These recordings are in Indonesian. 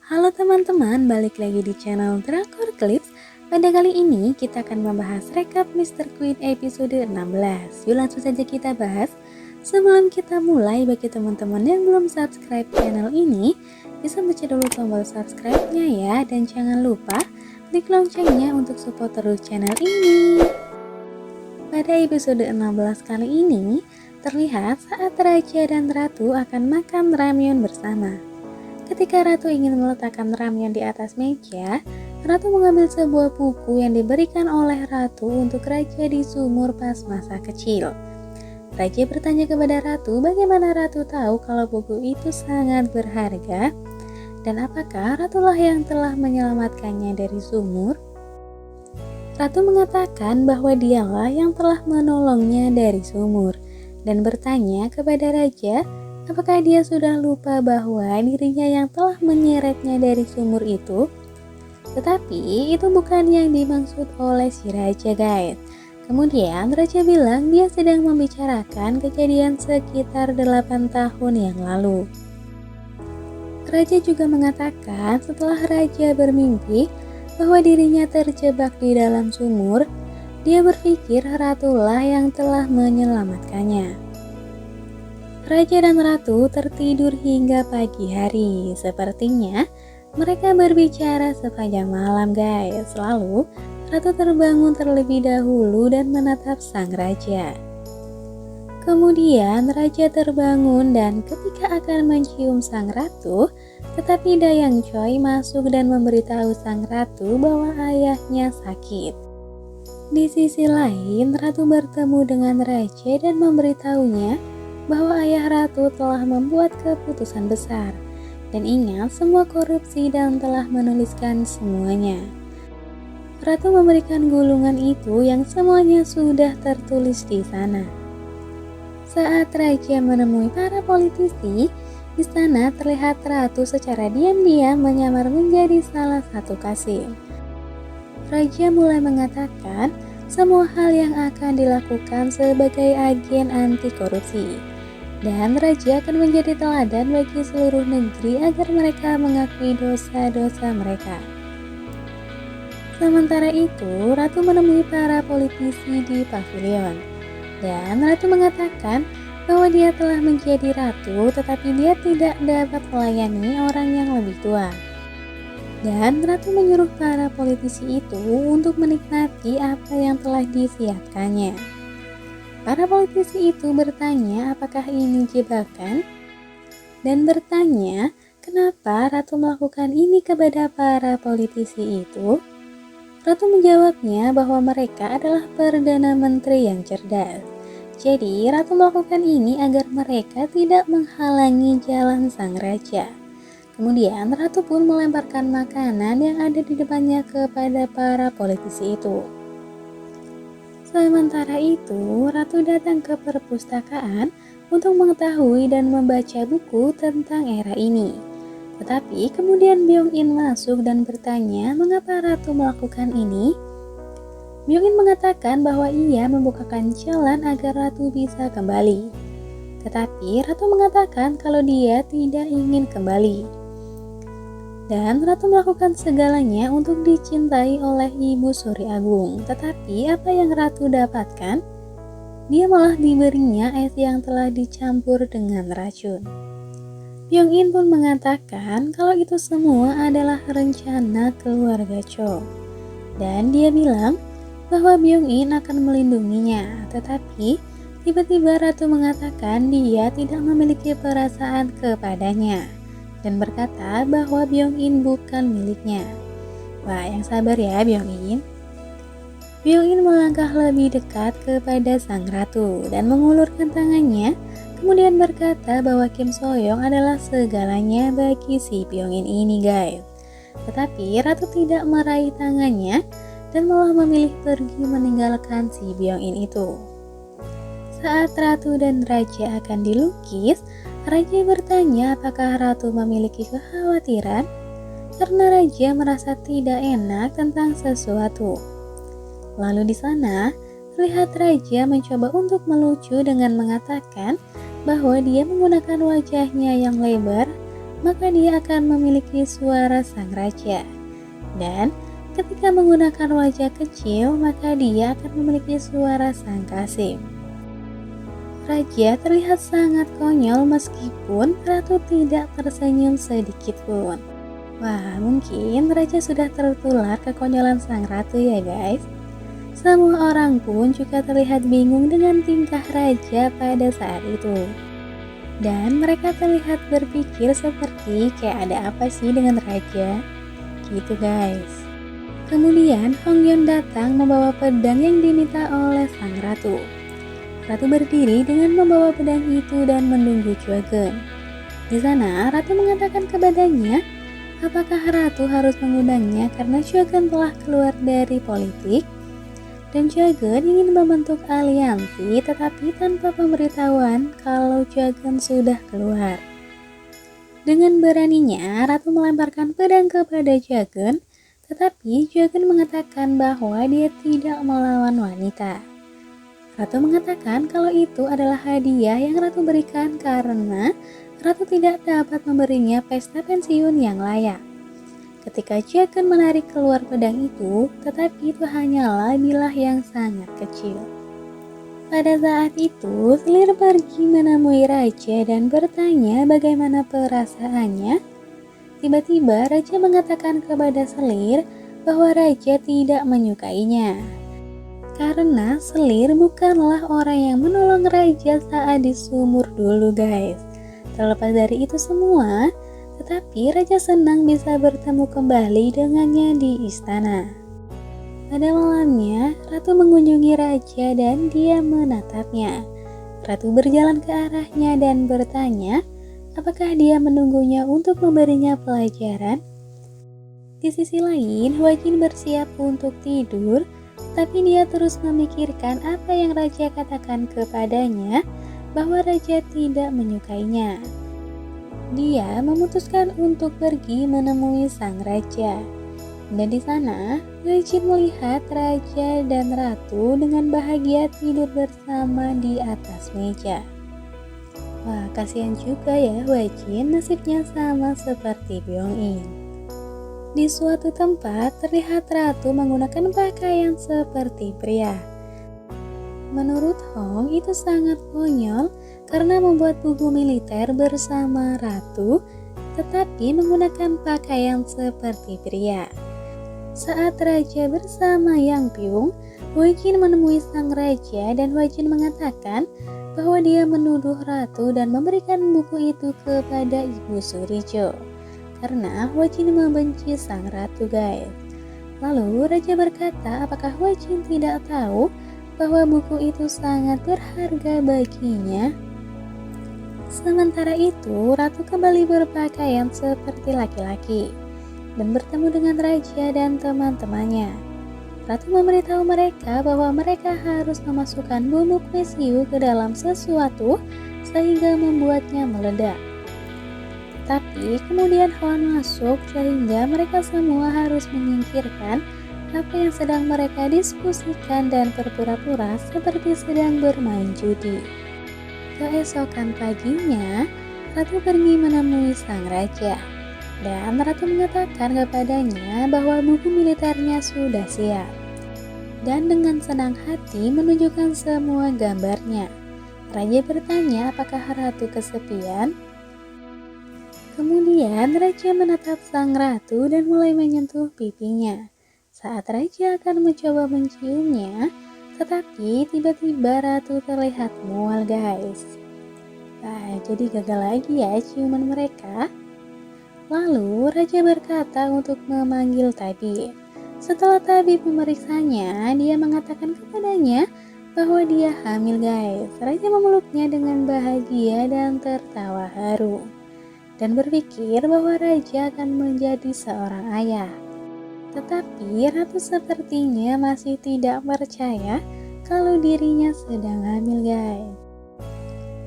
Halo teman-teman, balik lagi di channel Drakor Clips. Pada kali ini kita akan membahas rekap Mr. Queen episode 16. Yuk langsung saja kita bahas. Sebelum kita mulai, bagi teman-teman yang belum subscribe channel ini, bisa baca dulu tombol subscribe-nya ya. Dan jangan lupa klik loncengnya untuk support terus channel ini. Pada episode 16 kali ini, terlihat saat Raja dan Ratu akan makan ramyeon bersama. Ketika Ratu ingin meletakkan ramyeon di atas meja, Ratu mengambil sebuah buku yang diberikan oleh Ratu untuk Raja di sumur pas masa kecil. Raja bertanya kepada Ratu bagaimana Ratu tahu kalau buku itu sangat berharga dan apakah Ratulah yang telah menyelamatkannya dari sumur. Ratu mengatakan bahwa dialah yang telah menolongnya dari sumur dan bertanya kepada Raja apakah dia sudah lupa bahwa dirinya yang telah menyeretnya dari sumur itu? Tetapi itu bukan yang dimaksud oleh si Raja, guys. Kemudian Raja bilang dia sedang membicarakan kejadian sekitar 8 tahun yang lalu. Raja juga mengatakan setelah Raja bermimpi bahwa dirinya terjebak di dalam sumur, dia berpikir Ratulah yang telah menyelamatkannya. Raja dan Ratu tertidur hingga pagi hari. Sepertinya mereka berbicara sepanjang malam, guys. Lalu Ratu terbangun terlebih dahulu dan menatap sang Raja. Kemudian Raja terbangun dan ketika akan mencium sang Ratu, tetapi Dayang Choi masuk dan memberitahu sang Ratu bahwa ayahnya sakit. Di sisi lain, Ratu bertemu dengan Raja dan memberitahunya bahwa ayah Ratu telah membuat keputusan besar dan ingat semua korupsi dan telah menuliskan semuanya. Ratu memberikan gulungan itu yang semuanya sudah tertulis di sana. Saat Raja menemui para politisi, di sana terlihat Ratu secara diam-diam menyamar menjadi salah satu kasih. Raja mulai mengatakan semua hal yang akan dilakukan sebagai agen anti korupsi. Dan Raja akan menjadi teladan bagi seluruh negeri agar mereka mengakui dosa-dosa mereka. Sementara itu, Ratu menemui para politisi di pavilion. Dan Ratu mengatakan bahwa dia telah menjadi ratu tetapi dia tidak dapat melayani orang yang lebih tua. Dan Ratu menyuruh para politisi itu untuk menikmati apa yang telah disiapkannya. Para politisi itu bertanya apakah ini jebakan dan bertanya kenapa Ratu melakukan ini kepada para politisi itu. Ratu menjawabnya bahwa mereka adalah Perdana Menteri yang cerdas. Jadi Ratu melakukan ini agar mereka tidak menghalangi jalan sang Raja. Kemudian Ratu pun melemparkan makanan yang ada di depannya kepada para politisi itu. Sementara itu, Ratu datang ke perpustakaan untuk mengetahui dan membaca buku tentang era ini. Tetapi kemudian Byung-in masuk dan bertanya mengapa Ratu melakukan ini. Byung-in mengatakan bahwa ia membukakan jalan agar Ratu bisa kembali. Tetapi Ratu mengatakan kalau dia tidak ingin kembali. Dan Ratu melakukan segalanya untuk dicintai oleh Ibu Suri Agung. Tetapi apa yang Ratu dapatkan? Dia malah diberinya es yang telah dicampur dengan racun. Byung-in pun mengatakan kalau itu semua adalah rencana keluarga Cho. Dan dia bilang bahwa Byung-in akan melindunginya. Tetapi tiba-tiba Ratu mengatakan dia tidak memiliki perasaan kepadanya dan berkata bahwa Byung-in bukan miliknya. Wah, yang sabar ya Byung-in. Byung-in melangkah lebih dekat kepada sang ratu dan mengulurkan tangannya, kemudian berkata bahwa Kim So-young adalah segalanya bagi si Byung-in ini, guys. Tetapi Ratu tidak meraih tangannya dan malah memilih pergi meninggalkan si Byung-in itu. Saat Ratu dan Raja akan dilukis, Raja bertanya apakah Ratu memiliki kekhawatiran karena Raja merasa tidak enak tentang sesuatu. Lalu di sana, terlihat Raja mencoba untuk melucu dengan mengatakan bahwa dia menggunakan wajahnya yang lebar maka dia akan memiliki suara sang raja. Dan ketika menggunakan wajah kecil, maka dia akan memiliki suara sang kasim. Raja terlihat sangat konyol meskipun ratu tidak tersenyum sedikit pun. Wah, mungkin raja sudah tertular kekonyolan sang ratu ya guys. Semua orang pun juga terlihat bingung dengan tingkah raja pada saat itu. Dan mereka terlihat berpikir seperti kayak ada apa sih dengan raja? Gitu guys. Kemudian Hongyeon datang membawa pedang yang diminta oleh sang ratu. Ratu berdiri dengan membawa pedang itu dan menunggu Chwagon. Di sana, Ratu mengatakan kepadanya, apakah Ratu harus mengundangnya karena Chwagon telah keluar dari politik? Dan Chwagon ingin membentuk aliansi tetapi tanpa pemberitahuan kalau Chwagon sudah keluar. Dengan beraninya, Ratu melemparkan pedang kepada Chwagon, tetapi Chwagon mengatakan bahwa dia tidak melawan wanita. Ratu mengatakan kalau itu adalah hadiah yang Ratu berikan karena Ratu tidak dapat memberinya pesta pensiun yang layak. Ketika Chwagon menarik keluar pedang itu, tetapi itu hanyalah bilah yang sangat kecil. Pada saat itu, Selir pergi menemui Raja dan bertanya bagaimana perasaannya. Tiba-tiba Raja mengatakan kepada Selir bahwa Raja tidak menyukainya. Karena Selir bukanlah orang yang menolong raja saat di sumur dulu guys. Terlepas dari itu semua, tetapi raja senang bisa bertemu kembali dengannya di istana. Pada malamnya, Ratu mengunjungi raja dan dia menatapnya. Ratu berjalan ke arahnya dan bertanya, apakah dia menunggunya untuk memberinya pelajaran? Di sisi lain, Hwajin bersiap untuk tidur, tapi dia terus memikirkan apa yang raja katakan kepadanya bahwa raja tidak menyukainya. Dia memutuskan untuk pergi menemui sang raja. Dan di sana, Hwajin melihat raja dan ratu dengan bahagia tidur bersama di atas meja. Wah, kasihan juga ya Hwajin, nasibnya sama seperti Byung-in. Di suatu tempat terlihat ratu menggunakan pakaian seperti pria. Menurut Hong itu sangat konyol karena membuat buku militer bersama ratu tetapi menggunakan pakaian seperti pria. Saat raja bersama Yang Pyung, Hwajin menemui sang raja dan Hwajin mengatakan bahwa dia menuduh ratu dan memberikan buku itu kepada Ibu Surijo. Karena Hwajin membenci sang ratu guys. Lalu raja berkata apakah Hwajin tidak tahu bahwa buku itu sangat berharga baginya. Sementara itu ratu kembali berpakaian seperti laki-laki dan bertemu dengan raja dan teman-temannya. Ratu memberitahu mereka bahwa mereka harus memasukkan bubuk mesiu ke dalam sesuatu sehingga membuatnya meledak. Tapi kemudian Hwan masuk sehingga mereka semua harus menyingkirkan apa yang sedang mereka diskusikan dan berpura-pura seperti sedang bermain judi. Keesokan paginya, Ratu pergi menemui sang raja. Dan Ratu mengatakan kepadanya bahwa buku militernya sudah siap. Dan dengan senang hati menunjukkan semua gambarnya. Raja bertanya apakah Ratu kesepian. Kemudian Raja menatap sang ratu dan mulai menyentuh pipinya. Saat Raja akan mencoba menciumnya, tetapi tiba-tiba Ratu terlihat mual guys. Nah, jadi gagal lagi ya ciuman mereka. Lalu Raja berkata untuk memanggil tabib. Setelah tabib memeriksanya, dia mengatakan kepadanya bahwa dia hamil guys. Raja memeluknya dengan bahagia dan tertawa haru. Dan berpikir bahwa raja akan menjadi seorang ayah. Tetapi ratu sepertinya masih tidak percaya kalau dirinya sedang hamil guys.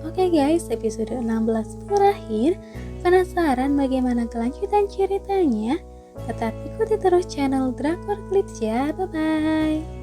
Oke guys, episode 16 berakhir. Penasaran bagaimana kelanjutan ceritanya? Tetap ikuti terus channel Drakor Clips ya, bye bye.